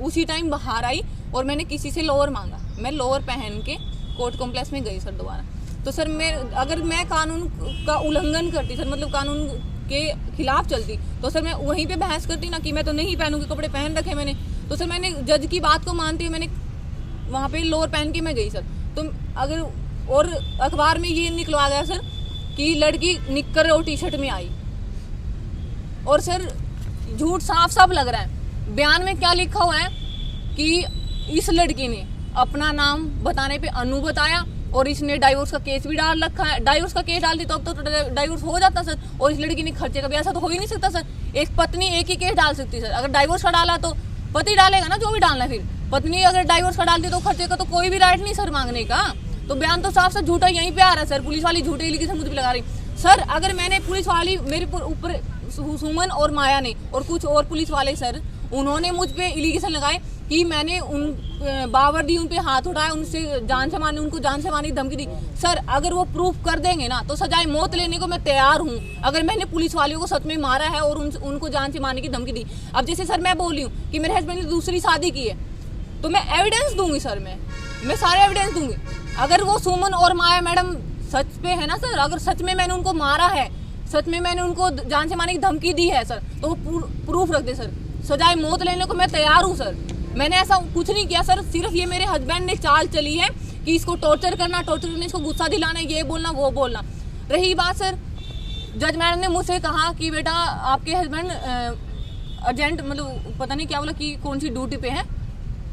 उसी टाइम बाहर आई और मैंने किसी से लोअर मांगा, मैं लोअर पहन के कोर्ट कॉम्प्लेक्स में गई सर दोबारा। तो सर अगर मैं कानून का उल्लंघन करती सर, मतलब कानून के खिलाफ चलती, तो सर मैं वहीं पे बहस करती ना कि मैं तो नहीं पहनूंगी, कपड़े पहन रखे मैंने। तो सर मैंने जज की बात को मानती हुई मैंने वहाँ पे लोअर पहन के मैं गई सर। तो अगर और अखबार में ये निकलवा गया सर कि लड़की निक्कर और टी-शर्ट में आई, और सर झूठ साफ साफ लग रहा है। बयान में क्या लिखा हुआ है कि इस लड़की ने अपना नाम बताने पे अनु बताया, और इसने डाइवोर्स का केस भी डाल रखा है। डाइवोर्स का केस डालती तो अब तो डाइवोर्स हो जाता सर, और इस लड़की ने खर्चे का भी, ऐसा तो हो ही नहीं सकता सर। एक पत्नी एक ही केस डाल सकती सर, अगर डाइवोर्स का डाला तो पति डालेगा ना जो भी डालना है, फिर पत्नी अगर डाइवोर्स का डालती तो खर्चे का तो कोई भी राइट नहीं सर मांगने का। तो बयान तो साफ साफ झूठा यहीं पे आ रहा है सर, पुलिस वाली झूठे एलिगेशन मुझ पे लगा रही सर। अगर मैंने पुलिस वाली मेरे ऊपर सुमन और माया ने और कुछ और पुलिस वाले सर, उन्होंने मुझ पे एलिगेशन लगाए कि मैंने उन बावर्दी उन पे हाथ उठाया, उनसे जान से मारने, उनको जान से मारने की धमकी दी। सर अगर वो प्रूफ कर देंगे ना तो सजाए मौत लेने को मैं तैयार हूँ, अगर मैंने पुलिस वालों को सच में मारा है और उनको जान से मारने की धमकी दी। अब जैसे सर मैं बोल रही हूँ कि मेरे हस्बैंड ने दूसरी शादी की है, तो मैं एविडेंस दूंगी सर, मैं सारे एविडेंस दूंगी। अगर वो सुमन और माया मैडम सच पे है ना सर, अगर सच में मैंने उनको मारा है, सच में मैंने उनको जान से मारने की धमकी दी है सर, तो वो प्रूफ रख दे सर, सजाए मौत लेने को मैं तैयार हूँ सर। मैंने ऐसा कुछ नहीं किया सर, सिर्फ ये मेरे हस्बैंड ने चाल चली है कि इसको टॉर्चर करना, इसको गुस्सा दिलाना, ये बोलना वो बोलना। रही बात सर, जज मैडम ने मुझसे कहा कि बेटा आपके हस्बैंड अर्जेंट मतलब पता नहीं क्या बोला कि कौन सी ड्यूटी पे है,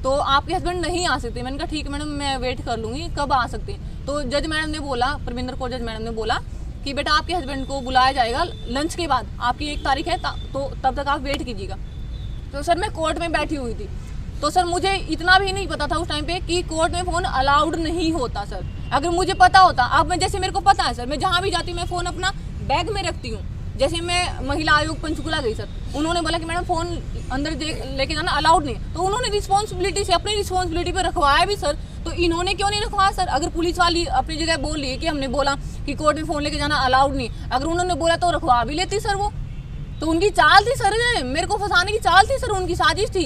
तो आपके हस्बैंड नहीं आ सकते। मैंने कहा ठीक है मैडम, मैं वेट कर लूँगी, कब आ सकते हैं। तो जज मैडम ने बोला, परविंदर कौर जज मैडम ने बोला कि बेटा आपके हस्बैंड को बुलाया जाएगा लंच के बाद, आपकी 1 तारीख है, तो तब तक आप वेट कीजिएगा। तो सर मैं कोर्ट में बैठी हुई थी, तो सर मुझे इतना भी नहीं पता था उस टाइम पे कि कोर्ट में फ़ोन अलाउड नहीं होता सर। अगर मुझे पता होता, अब मैं जैसे मेरे को पता है सर, मैं जहाँ भी जाती हूँ मैं फ़ोन अपना बैग में रखती हूँ। जैसे मैं महिला आयोग पंचकुला गई सर, उन्होंने बोला कि मैडम फ़ोन अंदर लेके जाना अलाउड नहीं है, तो उन्होंने रिस्पॉन्सिबिलिटी से अपनी रिस्पॉन्सिबिलिटी पे रखवाया भी सर। तो इन्होंने क्यों नहीं रखवाया सर? अगर पुलिस वाली अपनी जगह बोल रही है कि हमने बोला कि कोर्ट में फ़ोन लेके जाना अलाउड नहीं, अगर उन्होंने बोला तो रखवा भी लेती सर। वो तो उनकी चाल थी सर, मेरे को फंसाने की चाल थी सर, उनकी साजिश थी।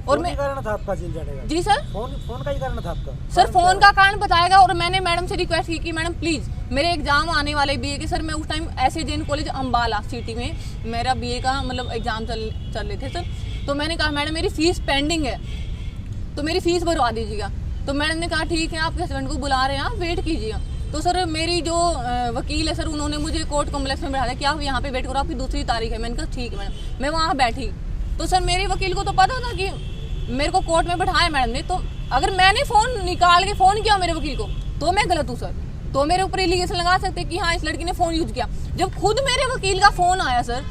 और मैं कारण था आपका जेल जाने का? जी सर, फोन का ही कारण था आपका? सर फोन का कारण बताएगा। और मैंने मैडम से रिक्वेस्ट की कि मैडम प्लीज मेरे एग्जाम आने वाले बीए के, सर मैं उस टाइम एसएजेएन कॉलेज अम्बाला सिटी में मेरा बीए का मतलब एग्जाम चल रहे थे सर। तो मैंने कहा मैडम मेरी फीस पेंडिंग है तो मेरी फीस भरवा दीजिएगा। तो मैडम ने कहा ठीक है आपके हस्बैंड को बुला रहे हैं, आप वेट कीजिएगा। तो सर मेरी जो वकील है सर, उन्होंने मुझे कोर्ट कॉम्प्लेक्स में बैठा दिया कि आप यहाँ पे वेट करो, आपकी दूसरी तारीख है। मैंने कहा ठीक है मैडम। मैं वहाँ बैठी तो सर मेरे वकील को तो पता था कि मेरे को कोर्ट में बैठाया मैडम ने। तो अगर मैंने फ़ोन निकाल के फ़ोन किया मेरे वकील को तो मैं गलत हूँ सर, तो मेरे ऊपर एलिगेशन लगा सकते कि हाँ इस लड़की ने फ़ोन यूज किया। जब खुद मेरे वकील का फ़ोन आया सर,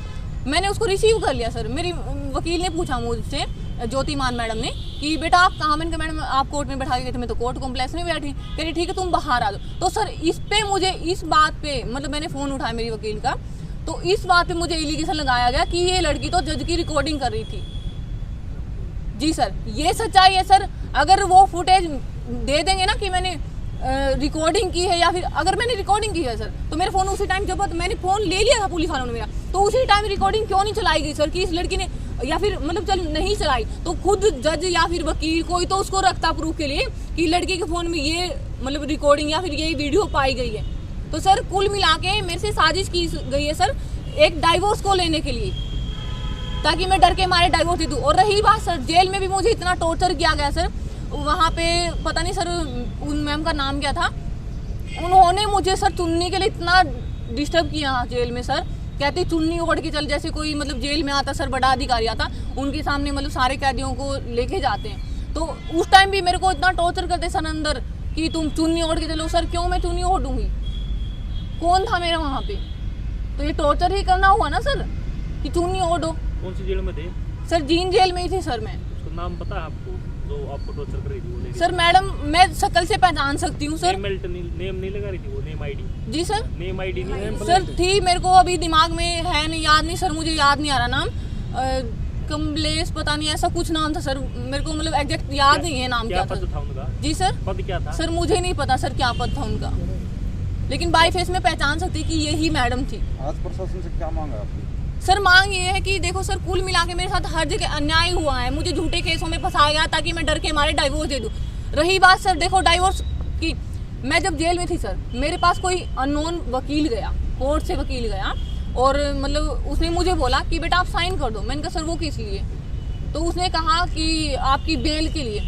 मैंने उसको रिसीव कर लिया सर। मेरी वकील ने पूछा मुझसे, ज्योतिमान मैडम ने, कि बेटा आप कहाँ? मैंने कहा मैडम आप कोर्ट में बैठा के गए थे, मैं तो कोर्ट कॉम्प्लेक्स में बैठी। कह रही ठीक है तुम बाहर आ दो। तो सर इस पे मुझे, इस बात पे मतलब मैंने फ़ोन उठाया मेरी वकील का, तो इस बात पे मुझे एलिगेशन लगाया गया कि ये लड़की तो जज की रिकॉर्डिंग कर रही थी। जी सर, ये सच्चाई है सर। अगर वो फुटेज दे देंगे ना कि मैंने रिकॉर्डिंग की है, या फिर अगर मैंने रिकॉर्डिंग की है सर, तो मेरा फ़ोन उसी टाइम, जब मैंने फ़ोन ले लिया था पुलिस वालों ने मेरा, तो उसी टाइम रिकॉर्डिंग क्यों नहीं चलाई गई सर कि इस लड़की ने, या फिर मतलब चल नहीं चलाई तो खुद जज या फिर वकील कोई तो उसको रखता प्रूफ के लिए कि लड़की के फ़ोन में ये मतलब रिकॉर्डिंग या फिर ये वीडियो पाई गई है। तो सर कुल मिला के मेरे से साजिश की गई है सर एक डाइवोर्स को लेने के लिए, ताकि मैं डर के मारे डाइवोर्स दे दूँ। और रही बात सर, जेल में भी मुझे इतना टॉर्चर किया गया सर। वहाँ पे पता नहीं सर उन मैम का नाम क्या था, उन्होंने मुझे सर चुन्नी के लिए इतना डिस्टर्ब किया जेल में सर। कहते चुन्नी ओढ़ के चल, जैसे कोई मतलब जेल में आता सर बड़ा अधिकारी आता, उनके सामने मतलब सारे कैदियों को लेके जाते हैं। तो उस टाइम भी मेरे को इतना टॉर्चर करते सर अंदर कि तुम चुन्नी ओढ़ के चलो। सर क्यों मैं चुन्नी ओढ़ूंगी? कौन था मेरा वहाँ पे? तो ये टॉर्चर ही करना हुआ ना सर कि चुन्नी ओढ़ो। कौन सी जेल में थे? सर जीन जेल में ही थी सर मैं। उसका नाम पता है आपको जो आपको टॉर्चर कर रही थी? वो लेके सर मैडम मैं शक्ल से पहचान सकती हूँ सर। नेम नहीं लगा रही थी वो? Name ID? जी सर, नेम आईडी नहीं सर थी, मेरे को अभी दिमाग में है नहीं, याद नहीं सर, मुझे याद नहीं आ रहा नाम। कमलेश पता नहीं ऐसा कुछ नाम था सर, मेरे को मतलब एग्जैक्ट याद नहीं है नाम क्या पद था उनका? जी सर, पद क्या था सर मुझे नहीं पता सर क्या पद था उनका, लेकिन बाई फेस में पहचान सकती कि यही मैडम थी। आज प्रशासन से क्या मांगा आपकी? सर मांग ये है कि देखो सर कुल मिला के मेरे साथ हर जगह अन्याय हुआ है, मुझे झूठे केसों में फंसाया गया ताकि मैं डर के मारे डाइवोर्स दे दूं। रही बात सर देखो डाइवोर्स की, मैं जब जेल में थी सर मेरे पास कोई अननोन वकील गया, कोर्ट से वकील गया और मतलब उसने मुझे बोला कि बेटा आप साइन कर दो। मैंने कहा सर वो किस लिए? तो उसने कहा कि आपकी बेल के लिए।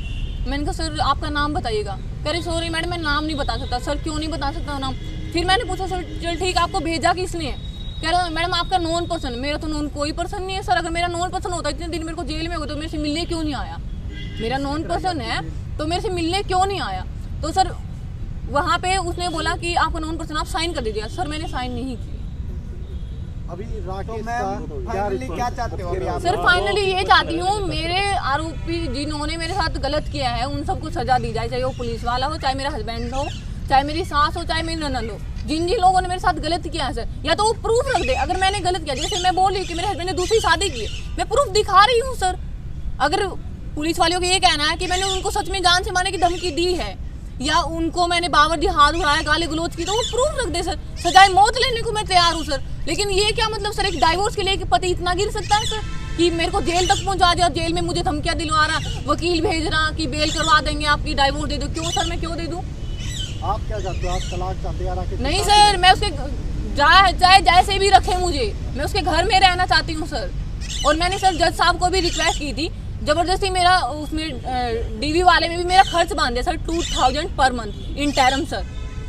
मैंने कहा सर आपका नाम बताइएगा। कह रहे सॉरी मैडम मैं नाम नहीं बता सकता। सर क्यों नहीं बता सकता नाम? फिर मैंने पूछा सर चल ठीक आपको भेजा किसने? कह रहा मैडम आपका नॉन पर्सन। मेरा तो नॉन कोई पर्सन नहीं है सर, अगर मेरा नॉन पर्सन होता इतने दिन मेरे को जेल में हो तो मेरे से मिलने क्यों नहीं आया? मेरा नॉन पर्सन है तो मेरे से मिलने क्यों नहीं आया? तो सर वहाँ पे उसने बोला कि आपका नॉन पर्सन आप साइन कर दीजिए। सर मैंने साइन नहीं की। अभी राकेश का क्या चाहते हो अभी आप? सर फाइनली ये चाहती हूँ मेरे आरोपी जिन्होंने मेरे साथ गलत किया है उन सबको सजा दी जाए, चाहे वो पुलिस वाला हो, चाहे मेरा हस्बैंड हो, चाहे मेरी सास हो, चाहे मेरी ननद हो। जिन जिन लोगों ने मेरे साथ गलत किया है सर, या तो वो प्रूफ रख दे अगर मैंने गलत किया। जैसे मैं बोल रही कि मेरे हस्बैंड ने दूसरी शादी की है, मैं प्रूफ दिखा रही हूँ सर। अगर पुलिस वालों को ये कहना है कि मैंने उनको सच में जान से मारने की धमकी दी है या उनको मैंने बावर्दी हाथ उड़ाया, गाली गलौज की, तो वो प्रूफ रख दे सर। सजाए मौत लेने को मैं तैयार हूँ सर। लेकिन ये क्या मतलब सर एक डाइवोर्स के लिए कि पति इतना गिर सकता है सर कि मेरे को जेल तक पहुंचा दिया, जेल में मुझे धमकियां दिलवा रहा, वकील भेज रहा कि बेल करवा देंगे आपकी, डाइवोर्स दे दो। क्यों सर मैं क्यों दे दूँ? आप क्या चाहते हो? आप तलाक चाहते हैं राकेश? नहीं सर मैं उसके चाहे जैसे भी रखे मुझे, मैं उसके घर में रहना चाहती हूँ सर। और मैंने सर जज साहब को भी रिक्वेस्ट की थी, जबरदस्ती मेरा उसमें डीवी वाले में भी मेरा खर्च बांध दिया sir 2000 per month in term sir.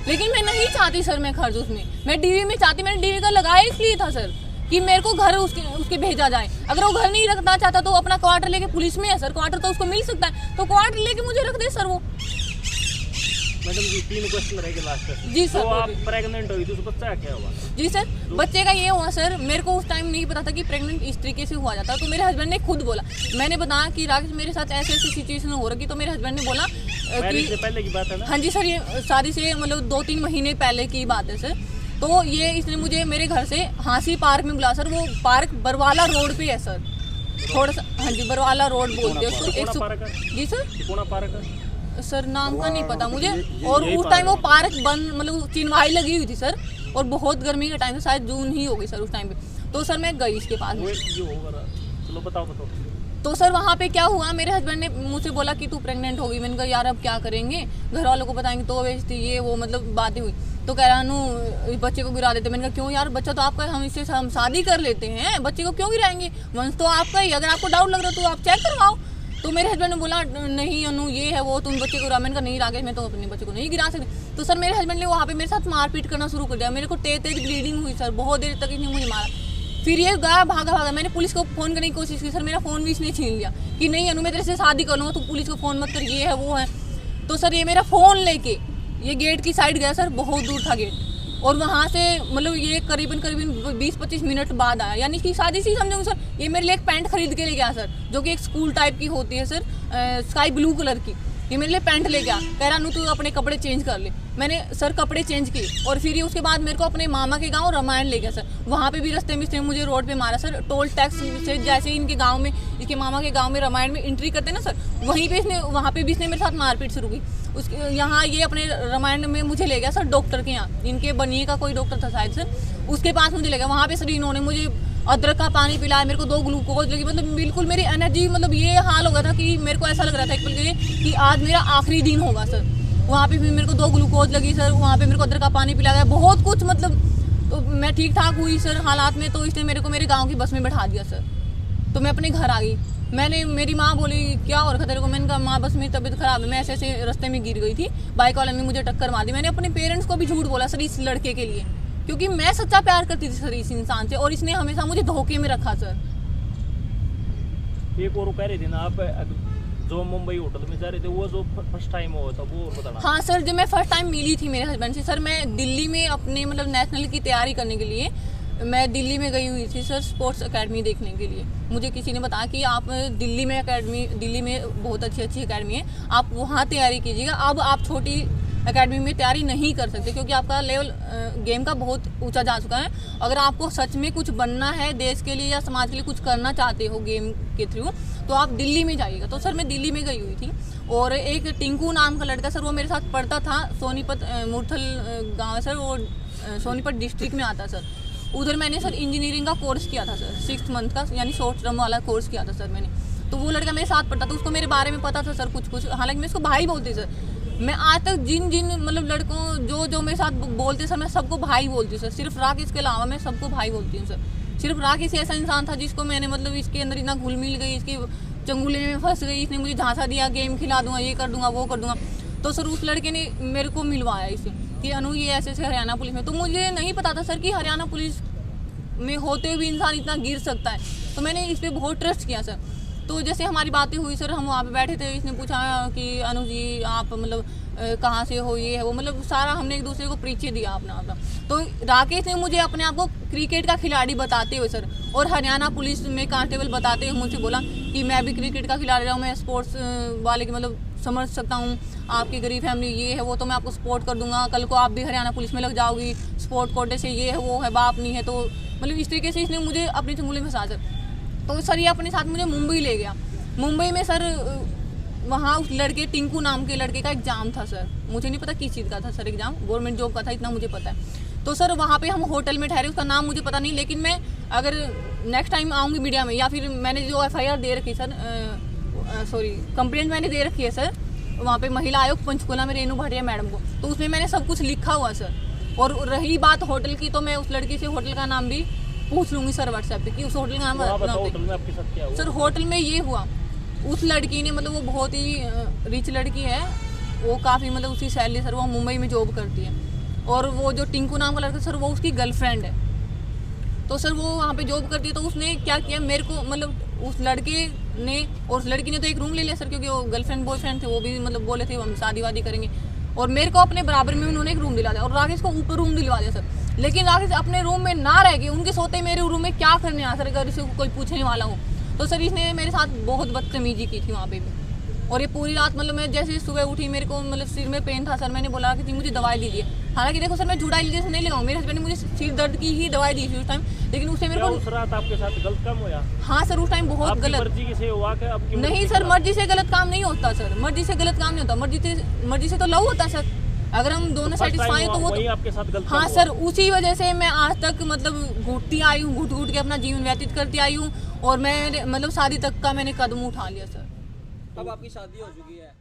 लेकिन मैं नहीं चाहती सर मैं खर्च उसमें, मैं डीवी में चाहती। मैंने डीवी का लगाया इसलिए था सर कि मेरे को घर उसके भेजा जाए। अगर वो घर नहीं रखना चाहता तो अपना क्वार्टर लेके, पुलिस में है सर क्वार्टर तो उसको मिल सकता है, तो क्वार्टर लेके मुझे रख दे सर वो। मैडम जी 3 क्वेश्चन रहेंगे लास्ट में। जी सर। तो आप प्रेग्नेंट हुई तो उस बच्चा क्या हुआ? जी सर बच्चे का ये हुआ सर, मेरे को उस टाइम नहीं पता था कि प्रेग्नेंट इस तरीके से हुआ जाता। तो मेरे हस्बैंड ने खुद बोला, मैंने बताया कि राकेश मेरे साथ ऐसे ऐसी सिचुएशन हो रही, तो मेरे हस्बैंड ने बोला मैरिज से पहले की बात है ना? हाँ जी सर, ये शादी से मतलब 2-3 महीने पहले की बात है सर। तो ये इसने मुझे मेरे घर से हांसी पार्क में बुला सर, वो पार्क बरवाला रोड पे है सर, थोड़ा सा। हाँ जी बरवाला रोड बोलते हैं उसको। जी सर सर नाम का नहीं पता मुझे। और उस टाइम वो पार्क बंद, मतलब चिनवाई लगी हुई थी सर, और बहुत गर्मी का टाइम था, शायद जून ही हो गई सर उस टाइम पे। तो सर मैं गई इसके पास में। चलो बताओ। तो सर वहाँ पे क्या हुआ, मेरे हस्बैंड ने मुझसे बोला कि तू प्रेग्नेंट होगी। मैंने कहा यार अब क्या करेंगे, घर वालों को बताएंगे तो बेइज्जती, ये वो मतलब बातें हुई। तो कह रहा इस बच्चे को गिरा देते। मैंने कहा क्यों यार, बच्चा तो आपका है, हम शादी कर लेते हैं, बच्चे को क्यों गिराएंगे, वंश तो आपका ही, अगर आपको डाउट लग रहा है तो आप चेक करवाओ। तो मेरे हस्बैंड ने बोला नहीं अनु ये है वो, तुम बच्चे को गिरा। मैंने कहा नहीं राकेश, मैं तो अपने बच्चे को नहीं गिरा सकती। तो सर मेरे हस्बैंड ने वहाँ पे मेरे साथ मारपीट करना शुरू कर दिया। मेरे को तेज ब्लीडिंग हुई सर, बहुत देर तक इसने मुझे मारा। फिर ये गया भागा। मैंने पुलिस को फ़ोन करने की कोशिश की, सर मेरा फ़ोन भी इसने छीन लिया कि नहीं अनु मैं तेरे से शादी कर लूँगा, तू पुलिस को फ़ोन मत कर, ये है वो है। तो सर ये मेरा फ़ोन लेके ये गेट की साइड गया सर, बहुत दूर था गेट, और वहाँ से मतलब ये करीबन 20-25 मिनट बाद आया। यानी कि शादी सी समझोगे सर, ये मेरे लिए एक पैंट खरीद के ले गया सर, जो कि एक स्कूल टाइप की होती है सर, स्काई ब्लू कलर की। ये मेरे लिए पैंट ले गया, कह रहा अनु तू अपने कपड़े चेंज कर ले। मैंने सर कपड़े चेंज किए, और फिर ये उसके बाद मेरे को अपने मामा के गांव रामायण ले गया सर। वहाँ पे भी रास्ते में इसने मुझे रोड पे मारा सर, टोल टैक्स से जैसे इनके गांव में, इसके मामा के गांव में रामायण में एंट्री करते ना सर, वहीं पे इसने, वहाँ पे भी इसने मेरे साथ मारपीट शुरू की। उसके यहाँ ये अपने रामायण में मुझे ले गया सर डॉक्टर के यहाँ, इनके बनिए का कोई डॉक्टर था शायद सर, उसके पास मुझे ले गया। वहाँ पे सर इन्होंने मुझे अदरक का पानी पिलाया, मेरे को 2 ग्लूकोज लगी, मतलब बिल्कुल मेरी एनर्जी, मतलब ये हाल हो गया था कि मेरे को ऐसा लग रहा था एक पल के लिए कि आज मेरा आखिरी दिन होगा सर। वहाँ पे भी मेरे को 2 ग्लूकोज लगी सर, वहाँ पे मेरे को अदरक का पानी पिलाया गया, बहुत कुछ मतलब। तो मैं ठीक ठाक हुई सर हालात में, तो इसने मेरे को मेरे गाँव की बस में बैठा दिया सर। तो मैं अपने घर आ गई। मेरी माँ बोली क्या हो रखा तेरे को, मैंने कहा माँ बस मेरी तबीयत खराब है, मैं ऐसे रास्ते में गिर गई थी, बाइक वाले ने मुझे टक्कर मार दी। मैंने अपने पेरेंट्स को भी झूठ बोला सर इस लड़के के लिए, क्योंकि मैं सच्चा प्यार करती थी सर इस इंसान से, और इसने हमेशा मुझे धोखे में रखा सर। एक और कह रहे थे ना आप, जो मुंबई होटल में जा रहे थे, वो जो फर्स्ट टाइम हुआ था वो बताना। हाँ सर, जब मैं फर्स्ट टाइम मिली थी मेरे हस्बैंड से सर, मैं दिल्ली में अपने मतलब नेशनल की तैयारी करने के लिए मैं दिल्ली में गई हुई थी सर, स्पोर्ट्स एकेडमी देखने के लिए। मुझे किसी ने बताया कि आप दिल्ली में बहुत अच्छी एकेडमी है, आप वहाँ तैयारी कीजिएगा। अब आप छोटी एकेडमी में तैयारी नहीं कर सकते, क्योंकि आपका लेवल गेम का बहुत ऊंचा जा चुका है। अगर आपको सच में कुछ बनना है देश के लिए या समाज के लिए, कुछ करना चाहते हो गेम के थ्रू, तो आप दिल्ली में जाइएगा। तो सर मैं दिल्ली में गई हुई थी, और एक टिंकू नाम का लड़का सर, वो मेरे साथ पढ़ता था, सोनीपत मुरथल गाँव है सर, वो सोनीपत डिस्ट्रिक्ट में आता सर। उधर मैंने सर इंजीनियरिंग का कोर्स किया था सर, 6 मंथ का, यानी शॉर्ट टर्म वाला कोर्स किया था सर मैंने। तो वो लड़का मेरे साथ पढ़ता था, उसको मेरे बारे में पता था सर कुछ, हालांकि मैं उसको भाई बोलती सर। मैं आज तक जिन मतलब लड़कों जो मेरे साथ बोलते सर, मैं सबको भाई बोलती हूँ सर, सिर्फ राकेश के अलावा मैं सबको भाई बोलती हूँ सर। सिर्फ राकेश ऐसा इंसान था जिसको मैंने मतलब इसके अंदर इतना घुल मिल गई, इसके चंगुले में फंस गई, इसने मुझे झांसा दिया, गेम खिला दूंगा, ये कर दूंगा, वो कर दूंगा। तो सर उस लड़के ने मेरे को मिलवाया इसे कि अनु ये ऐसे हरियाणा पुलिस में। तो मुझे नहीं पता था सर कि हरियाणा पुलिस में होते हुए भी इंसान इतना गिर सकता है। तो मैंने इस पर बहुत ट्रस्ट किया सर। तो जैसे हमारी बातें हुई सर, हम वहाँ पे बैठे थे, इसने पूछा कि अनु जी आप मतलब कहाँ से हो, ये है वो, मतलब सारा हमने एक दूसरे को परिचय दिया अपना। तो राकेश ने मुझे अपने आप को क्रिकेट का खिलाड़ी बताते हुए सर, और हरियाणा पुलिस में कांस्टेबल बताते हुए मुझसे बोला कि मैं भी क्रिकेट का खिलाड़ी रहा हूँ, मैं स्पोर्ट्स वाले की मतलब समझ सकता हूँ, आपकी गरीब फैमिली ये है वो, तो मैं आपको सपोर्ट कर दूंगा, कल को आप भी हरियाणा पुलिस में लग जाओगी, स्पोर्ट कोटे से ये है वो है, बाप नहीं है। तो मतलब इस तरीके से इसने मुझे अपने चंगुले में फंसा सर। तो सर ये अपने साथ मुझे मुंबई ले गया। मुंबई में सर वहाँ उस लड़के टिंकू नाम के लड़के का एग्ज़ाम था सर, मुझे नहीं पता किस चीज़ का था सर एग्ज़ाम, गवर्नमेंट जॉब का था, इतना मुझे पता है। तो सर वहाँ पे हम होटल में ठहरे, उसका नाम मुझे पता नहीं, लेकिन मैं अगर नेक्स्ट टाइम आऊँगी मीडिया में, या फिर मैंने जो FIR दे रखी सर, कंप्लेंट मैंने दे रखी है सर वहाँ पे महिला आयोग पंचकुला में रेणु भाटिया मैडम को, तो उसमें मैंने सब कुछ लिखा हुआ सर। और रही बात होटल की, तो मैं उस लड़की से होटल का नाम भी पूछ लूँगी सर व्हाट्सएप पे कि उस होटल का नाम सर। होटल में ये हुआ, उस लड़की ने मतलब वो बहुत ही रिच लड़की है, वो काफ़ी मतलब उसकी सैलरी सर, वो मुंबई में जॉब करती है, और वो जो टिंकू नाम का लड़का सर वो उसकी गर्लफ्रेंड है। तो सर वो वहाँ पे जॉब करती है। तो उसने क्या किया, मेरे को मतलब उस लड़के ने और उस लड़की ने तो एक रूम ले लिया सर, क्योंकि वो गर्लफ्रेंड बॉयफ्रेंड थे, वो भी मतलब बोले थे हम शादी वादी करेंगे, और मेरे को अपने बराबर में उन्होंने एक रूम दिला दिया, और राकेश को ऊपर रूम दिलवा दिया सर। लेकिन राकेश अपने रूम में ना रह के उनके सोते मेरे रूम में क्या करने आया सर, अगर इसे कोई पूछने वाला हो। तो सर इसने मेरे साथ बहुत बदतमीजी की थी वहाँ पे भी, और ये पूरी रात मतलब मैं जैसे सुबह उठी मेरे को मतलब सिर में पेन था सर, मैंने बोला कि मुझे दवाई दीजिए। हालांकि देखो सर मैं झूठा जैसे नहीं लगाऊँ, मेरे हस्बैंड ने मुझे सिर दर्द की ही दवाई दी थी उस टाइम, लेकिन उससे मेरे को उस रात आपके साथ गलत काम हुआ? हाँ सर उस टाइम बहुत गलत। मर्जी से हुआ क्या? नहीं सर, मर्जी से गलत काम नहीं होता सर, मर्जी से गलत काम नहीं होता, मर्जी से तो लव होता है सर। अगर हम दोनों फर्स्ट सेटिस्फाई टाइम तो वो वही आपके साथ गलत हाँ हुआ। सर, उसी वजह से मैं आज तक मतलब घुटती आई हूँ, घुट घुट के अपना जीवन व्यतीत करती आई हूँ, और मैं मतलब शादी तक का मैंने कदम उठा लिया सर। अब आपकी शादी हो चुकी है।